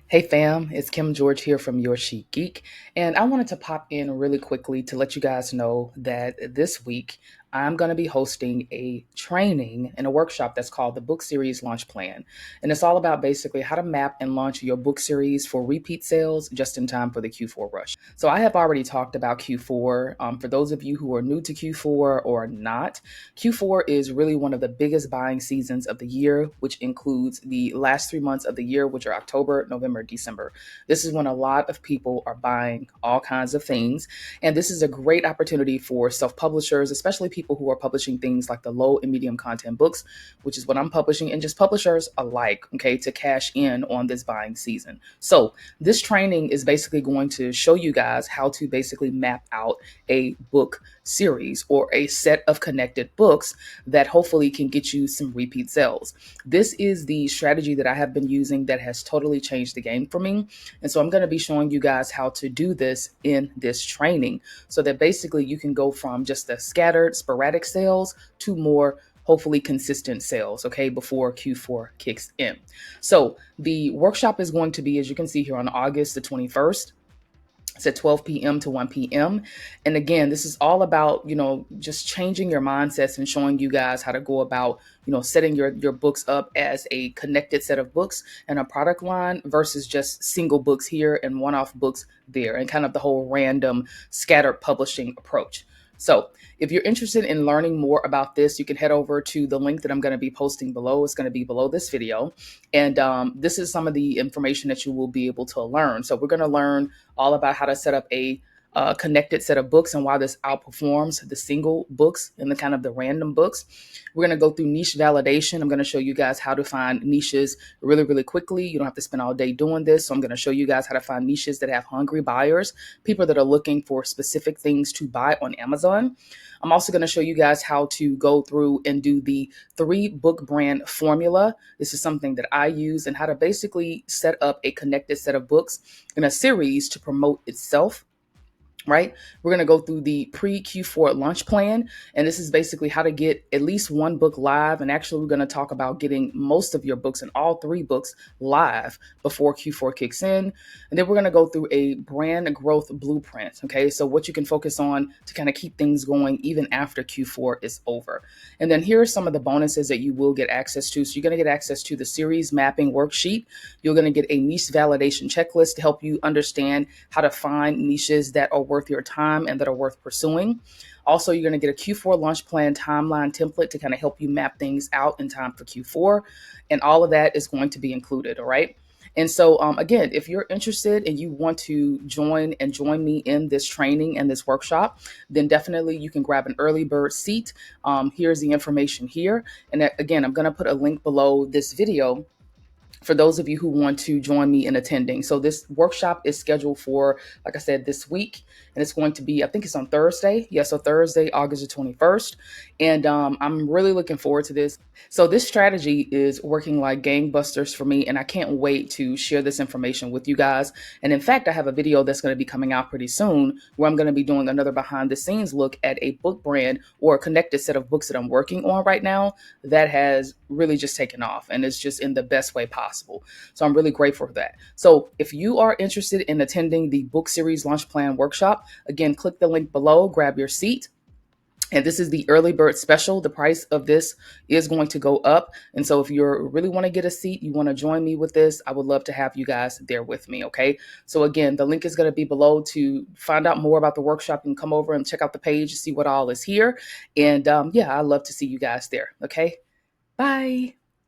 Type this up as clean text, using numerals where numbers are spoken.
Hey fam, it's Kim George here from Your Chic Geek, and I wanted to pop in really quickly to let you guys know that this week I'm going to be hosting a training and a workshop that's called the Book Series Launch Plan. And it's all about basically how to map and launch your book series for repeat sales just in time for the Q4 rush. So I have already talked about Q4. For those of you who are new to Q4 or not, Q4 is really one of the biggest buying seasons of the year, which includes the last 3 months of the year, which are October, November, December. This is when a lot of people are buying all kinds of things. And this is a great opportunity for self-publishers, especially people who are publishing things like the low and medium content books, which is what I'm publishing, and just publishers alike, okay, to cash in on this buying season. So this training is basically going to show you guys how to basically map out a book series or a set of connected books that hopefully can get you some repeat sales. This is the strategy that I have been using that has totally changed the game for me. And so I'm going to be showing you guys how to do this in this training so that basically you can go from just the scattered sporadic sales to more hopefully consistent sales, okay, before Q4 kicks in. So the workshop is going to be, as you can see here, on August the 21st. It's at 12 p.m. to 1 p.m. And again, this is all about, just changing your mindsets and showing you guys how to go about, setting your books up as a connected set of books and a product line versus just single books here and one-off books there, and kind of the whole random scattered publishing approach. So if you're interested in learning more about this, you can head over to the link that I'm going to be posting below. It's going to be below this video. And this is some of the information that you will be able to learn. So we're going to learn all about how to set up a connected set of books and why this outperforms the single books and the kind of the random books. We're going to go through niche validation. I'm going to show you guys how to find niches really, really quickly. You don't have to spend all day doing this. So I'm going to show you guys how to find niches that have hungry buyers, people that are looking for specific things to buy on Amazon. I'm also going to show you guys how to go through and do the 3-book brand formula. This is something that I use, and how to basically set up a connected set of books in a series to promote itself. Right? We're going to go through the pre-Q4 launch plan, and this is basically how to get at least one book live. And actually, we're going to talk about getting most of your books and all 3 books live before Q4 kicks in. And then we're going to go through a brand growth blueprint. Okay, so what you can focus on to kind of keep things going even after Q4 is over. And then here are some of the bonuses that you will get access to. So you're going to get access to the series mapping worksheet. You're going to get a niche validation checklist to help you understand how to find niches that are worth your time and that are worth pursuing. Also, you're going to get a Q4 launch plan timeline template to kind of help you map things out in time for Q4. And all of that is going to be included. All right. And so, again, if you're interested and you want to join me in this training and this workshop, then definitely you can grab an early bird seat. Here's the information here. And again, I'm going to put a link below this video for those of you who want to join me in attending. So this workshop is scheduled for, like I said, this week, and it's going to be, I think it's on Thursday. Yeah, so Thursday, August the 21st. And I'm really looking forward to this. So this strategy is working like gangbusters for me, and I can't wait to share this information with you guys. And in fact, I have a video that's going to be coming out pretty soon where I'm going to be doing another behind the scenes look at a book brand or a connected set of books that I'm working on right now that has really just taken off, and it's just in the best way possible. So I'm really grateful for that. So if you are interested in attending the book series launch plan workshop, again, click the link below, grab your seat. And this is the early bird special. The price of this is going to go up. And so if you really want to get a seat, you want to join me with this, I would love to have you guys there with me. Okay. So again, the link is going to be below to find out more about the workshop. You can come over and check out the page, see what all is here. And yeah, I'd love to see you guys there. Okay. Bye.